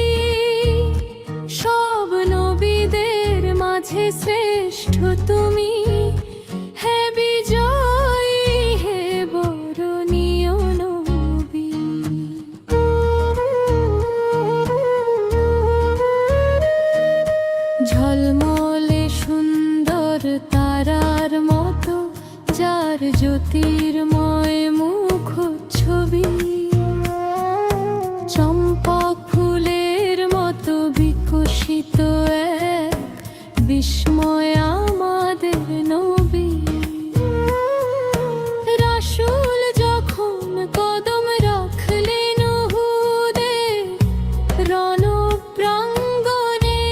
Speaker 6: সব নবীদের মাঝে শ্রেষ্ঠ তুমি, হে বিজয়ী হে বরণীয় নবী। ঝলমলে সুন্দর তারার মতো যার জ্যোতির্ময় মুখ ছবি, চম্পক ফুলের মতো বিকশিত এক বিস্ময় আমাদের নবী। রাসূল যখন কদম রাখলেন উহুদে রণপ্রাঙ্গণে,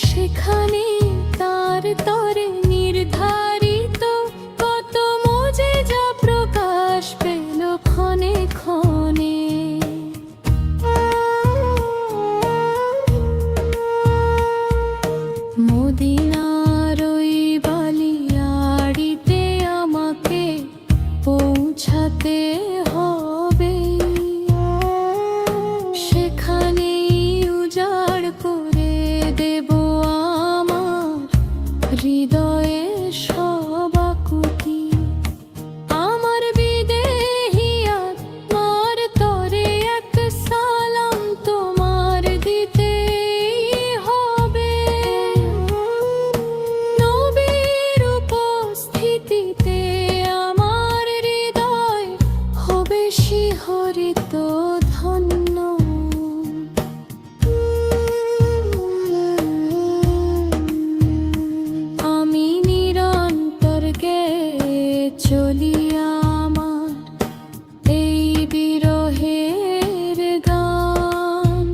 Speaker 6: সেখানে তার তরে নির্ধারিত কত মুজিজা প্রকাশ পেল ক্ষণে ক্ষণে। মদিনার ওই বালিয়াড়িতে আমাকে পৌঁছাতে হবে, সেখানেই উজাড় করে দেব আমার হৃদয়ে সব আকুতি। আমার বিদেহী আত্মার তরে এক সালাম তোমার দিতেই হবে। নবীর উপস্থিতিতে আমার হৃদয় হবে শিহরিত ধন্য। আমি নিরন্তর গেয়ে চলি আমার এই বিরহের গান।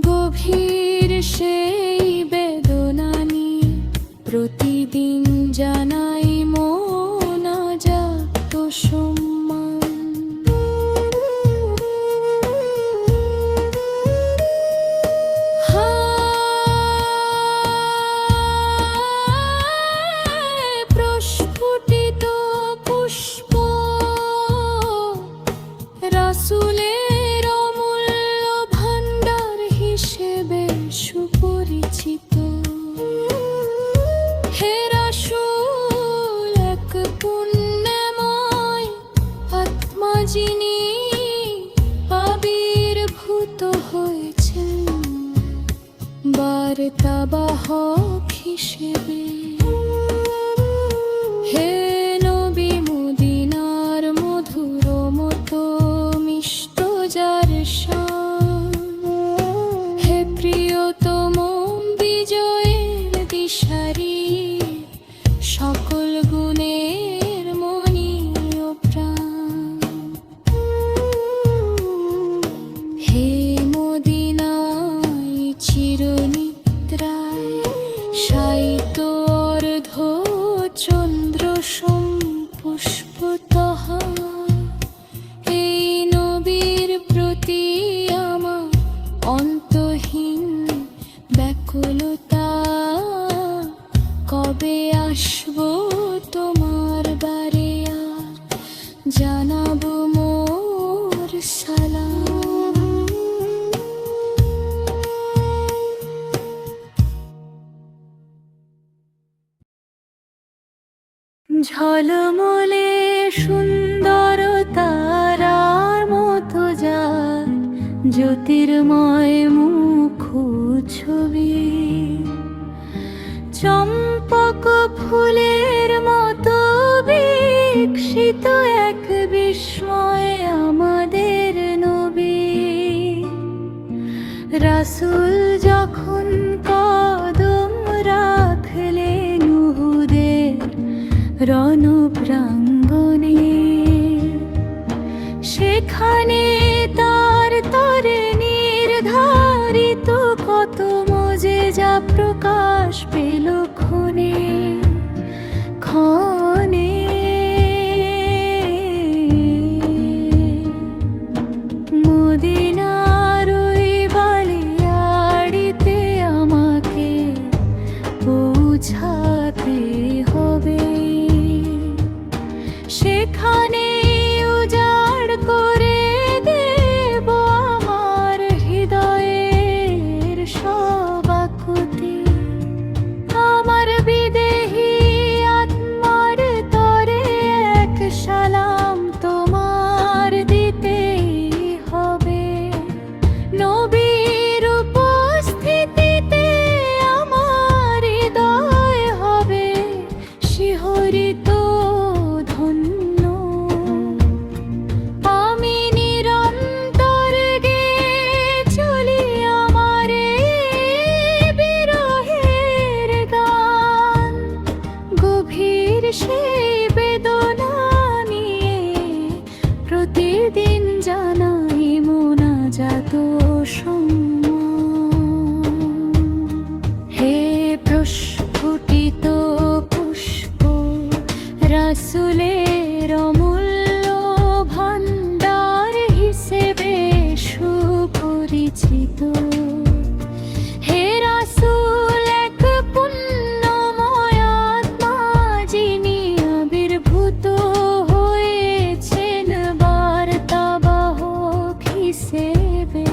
Speaker 6: গভীর সেই বেদনা নিয়ে প্রতিদিন জানাই মোনাজাত সম্মান। প্রস্ফুটিত পুষ্প রাসূলের অমূল্য ভাণ্ডার হিসেবে সুপরিচিত। হে রাসূল এক পুণ্যময় আত্মা যিনি আবির্ভূত হয়েছেন বার্তাবাহক হিসেবে। হে নবী মদিনার মধুর মতো মিষ্ট যার শান, হে প্রিয় কুসুম পুষ্পতহা এই নবীর প্রতি আমার অন্তহীন ব্যাকুলতা কবে আসবো তোমার বারে আর জানাবো মোর সালাম ঝলমলে সুন্দর তারার মতো যার জ্যোতির্ময় মুখ ছবি চম্পক ফুলের মতো বিকশিত এক বিস্ময় আমাদের নবী রাসূল যখন কদম রাখলেন উহুদের রণপ্রাঙ্গণে সেখানে তার তরে নির্ধারিত কত মজেজা প্রকাশ পেল ক্ষণে ক্ষণে মদিনার ওই বালিয়াড়িতে আমাকে পৌঁছাতে হবে সেখানে উজাড় করে দেব আমার হৃদয়ের সব আকুতি আমার বিদেহী আত্মার তরে এক সালাম তোমার দিতেই হবে নবীর উপস্থিতিতে আমার হৃদয় হবে শিহরিত ধন্য আমি নিরন্তর গেয়ে চলি আমার বিরহের গান গভীর সেই বেদনা নিয়ে প্রতিদিন জানাই মোনাজাত সম্মান হে প্রস্ফুটিত পুষ্প রাসূলের অমূল্য ভান্ডার হিসেবে সুপরিচিত হে রাসূল এক পুণ্যময় আত্মা যিনি আবির্ভূত হয়েছেন বার্তাবাহক হিসেবে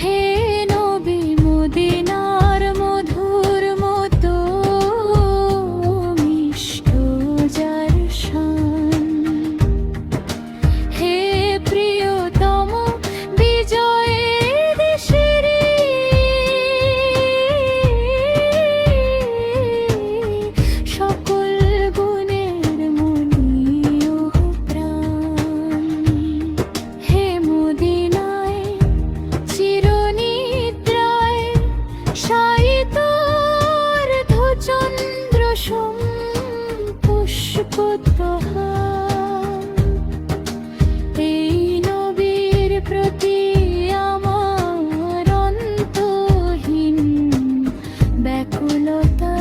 Speaker 6: হে নবী মদিনার মধুর মতো মিষ্ট যার শান হে প্রিয়তম বিজয়ের দেশের সকল গুণের মনীয় প্রাণ হে মদিনায় চিরনিদ্রায় শায়িত অর্ধচন্দ্র সম পুষ্পতহার এই নবীর প্রতি আমার অন্তহীন ব্যাকুলতা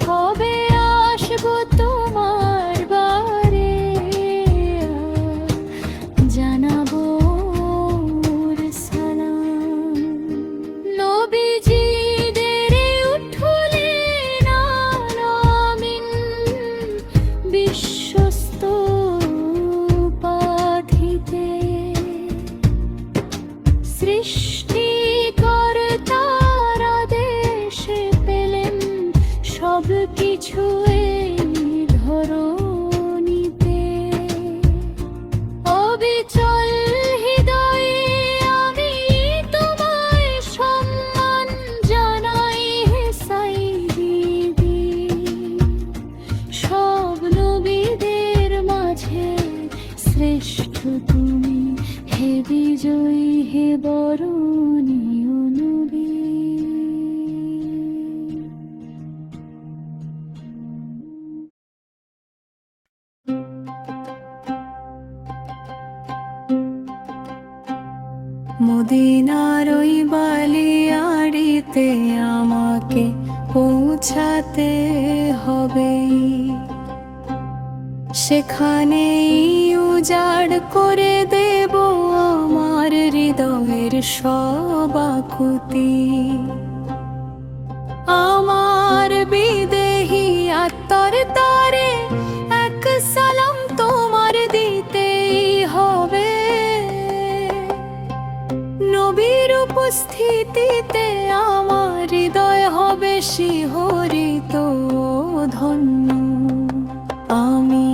Speaker 6: কবে আসবো তোমার বারে আর জানাবো মোর সালাম নবীজিদের উঠলেন আমিন বিশ্বস্ত উপাধিতে সৃষ্টিকর্তার আদেশে পেলেন সব কিছু এই ধরণীতে অবিচল হৃদয়ে আমি তোমায় সম্মান জানাই হে সাইয়্যিদি সব নবীদের মাঝে শ্রেষ্ঠ তুমি হে বিজয়ী হে বরণীয় নবী মদিনার ওই বালিয়াড়িতে আমাকে পৌঁছে পৌঁছাতে হবে, সেখানেই উজাড় করে দেব আমার হৃদয়ের সব আকুতি। আমার বিদেহী আত্মার তারে এক সালাম তোমার দিতেই হবে। নবীর উপস্থিতিতে আমার হৃদয় হবে শিহরিত ধন্য। আমি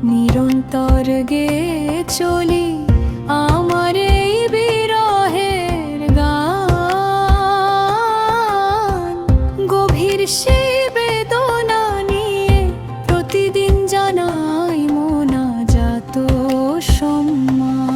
Speaker 6: নিরন্তর গেয়ে চলি আমার এই বিরহের গান। গভীর সেই বেদনা নিয়ে প্রতিদিন জানাই মোনাজাত সম্মান।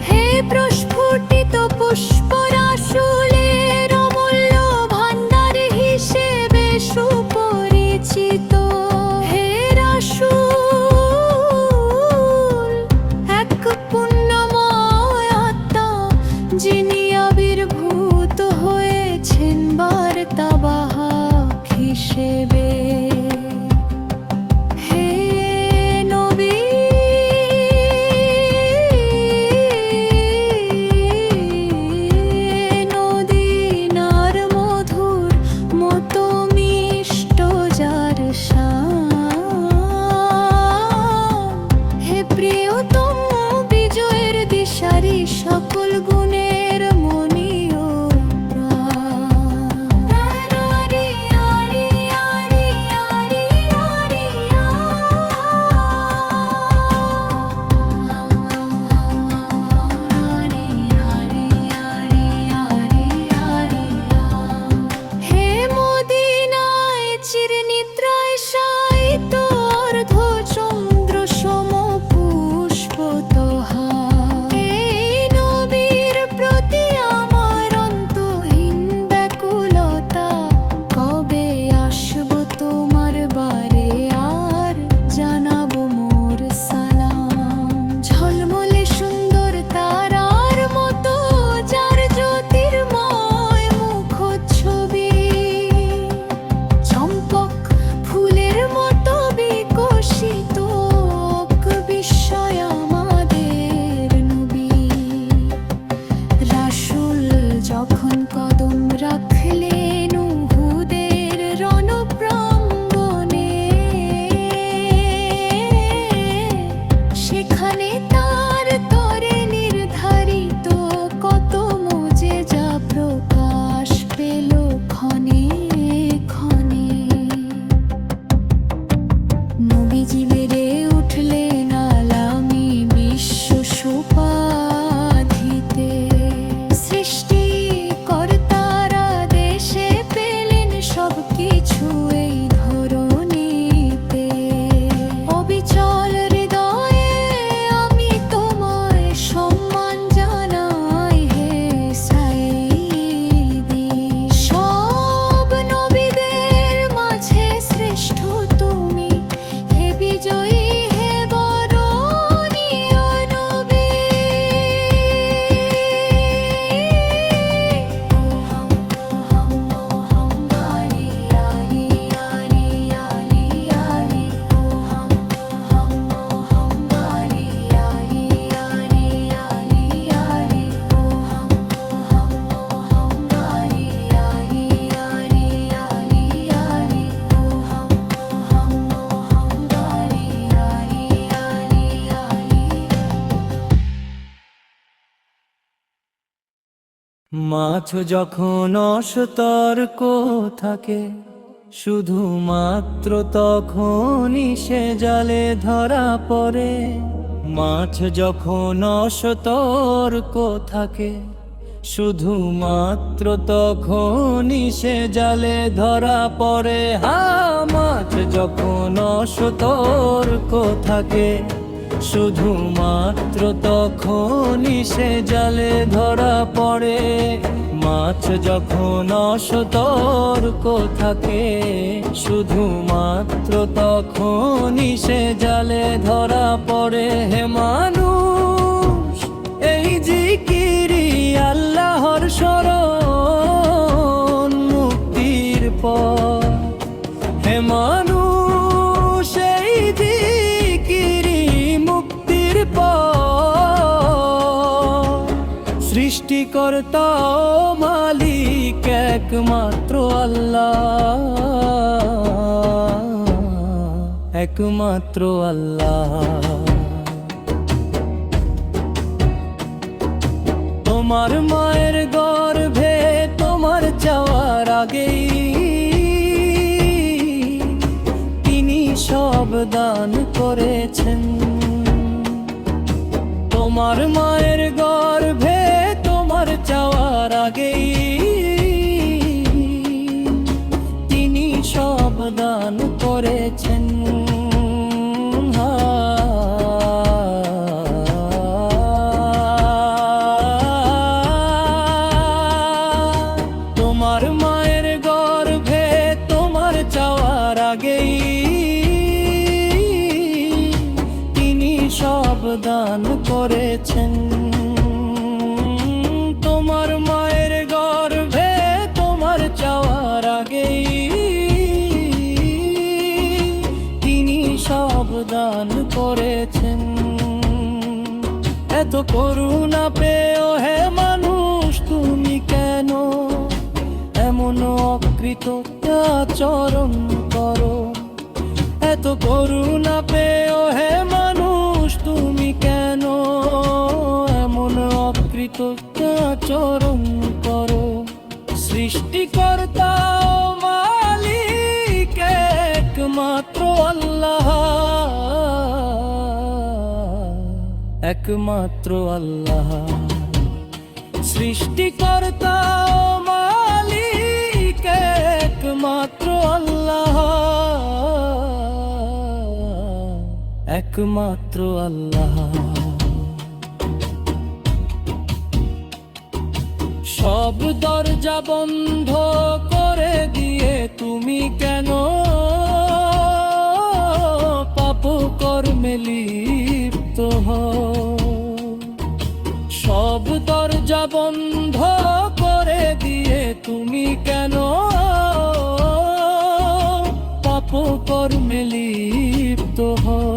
Speaker 6: হে প্রস্ফুটিত পুষ্পরাশুলের অমূল্য ভাণ্ডার হিসেবে সুপরিচিত। হে রাসূল, এক পুণ্যময় আত্মা যিনি আবির্ভূত হয়েছেন বার্তাবাহক হিসেবে। হে নবী, নদীনার মধুর মতো মিষ্ট যার শান। হে প্রিয়তম বিজয়ের দিশারি সকল গুণের মনীয় হে মদিনায় চিরনিদ্রায় শায়িত অর্ধ চন্দ্র সম পুষ্পতহার। এই নবীর প্রতি আমার অন্তহীন ব্যাকুলতা, কবে আসবো তোমার বারে আর জানাবো মোর সালাম। ঝলমলে সুন্দর তারার মতো যার জ্যোতির্ময় মুখচ্ছবি, চম্পক ফুলের মতো বিকশিত বিস্ময় আমাদের নবী। রাসূল যখন কদম রাখলেন উহুদের রণপ্রাঙ্গণে, সেখানে তার তরে নির্ধারিত কত মুজিজা প্রকাশ পেল ক্ষণে ক্ষণে। নবীজি বেড়ে উঠলেন আলামি বিশ্ব সুপাধিতে। সৃষ্টিকর্তারা দেশে পেলেন সবকিছু এই ধরণীতে। অবিচল হৃদয়ে আমি তোমায় সম্মান জানাই হে সাইয়্যিদি। সব নবীদের মাঝে শ্রেষ্ঠ তুমি, হে বিজয়ী হে বরণীয় নবী।
Speaker 5: মাছ যখন অসতর্ক থাকে, শুধুমাত্র তখনই সে জালে ধরা পড়ে। মাছ যখন অসতর্ক থাকে, শুধুমাত্র তখনই সে জালে ধরা পড়ে। মাছ যখন অসতর্ক থাকে, শুধুমাত্র তখনই সে জালে ধরা পড়ে। মাছ যখন অসতর্ক থাকে, শুধুমাত্র মাত্র তখনই সে জালে ধরা পড়ে। হে মানুষ, এই জিকিরি আল্লাহর শরণ মুক্তির পথ। হে মানুষ, এই জিকিরি মুক্তির পথ। সৃষ্টিকর্তা ও মালিক একমাত্র আল্লাহ, একমাত্র আল্লাহ। তোমার মায়ের গর্ভে তোমার যাওয়ার আগেই তিনি সব দান করেছেন। তোমার মায়ের গর্ভে তোমার যাওয়ার আগেই তিনি সব দান করেছেন। তোমার মায়ের গর্ভে তোমার যাওয়ার আগেই তিনি সব দান করেছেন। তোমার মায়ের গর্ভে তোমার যাওয়ার আগেই তিনি সব দান করেছেন। এত করুণা পেও হে মানুষ তুমি কেন এমন অকৃতজ্ঞ আচরণ করো? এত করুণা পেও হে মানুষ তুমি কেন এমন অকৃতজ্ঞ আচরণ করো? সৃষ্টিকর্তা ও মালিক একমাত্র আল্লাহ, একমাত্র আল্লাহ। সৃষ্টিকর্তা ও মালিক একমাত্র আল্লাহ, একমাত্র আল্লাহ। সব দরজা বন্ধ করে দিয়ে তুমি কেন পাপ কর্মে লিপ্ত হও? সব দরজা বন্ধ করে দিয়ে তুমি কেন পাপ কর্মে লিপ্ত হও?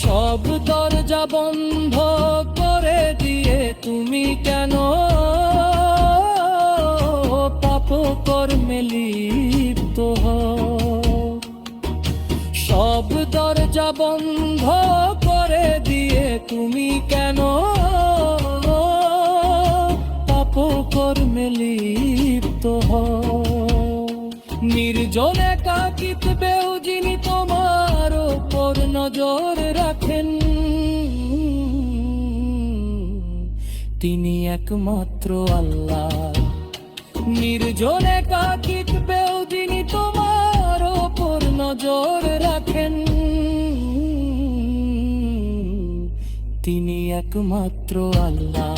Speaker 5: সব দরজা বন্ধ করে দিয়ে তুমি কেন পাপ কর্মে লিপ্ত হও? সব দরজা বন্ধ করে দিয়ে তুমি কেন পাপ কর্মে লিপ্ত হও? নির্জন একাকিত্বেও যিনি তোমার উপর নজর রাখেন তিনি একমাত্র আল্লাহ। নির্জন একাকিত্বেও যিনি তোমার উপর নজর রাখেন তিনি একমাত্র আল্লাহ।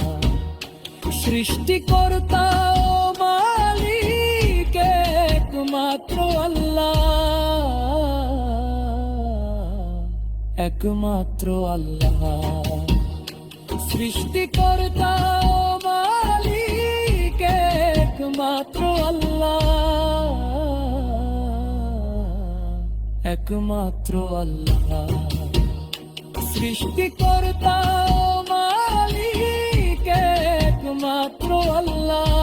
Speaker 5: সৃষ্টিকর্তা ও মালিক একমাত্র আল্লাহ, একমাত্র আল্লাহ। সৃষ্টিকর্তা ও মালিক একমাত্র আল্লাহ, একমাত্র আল্লাহ। সৃষ্টিকর্তা ও মালিক একমাত্র আল্লাহ,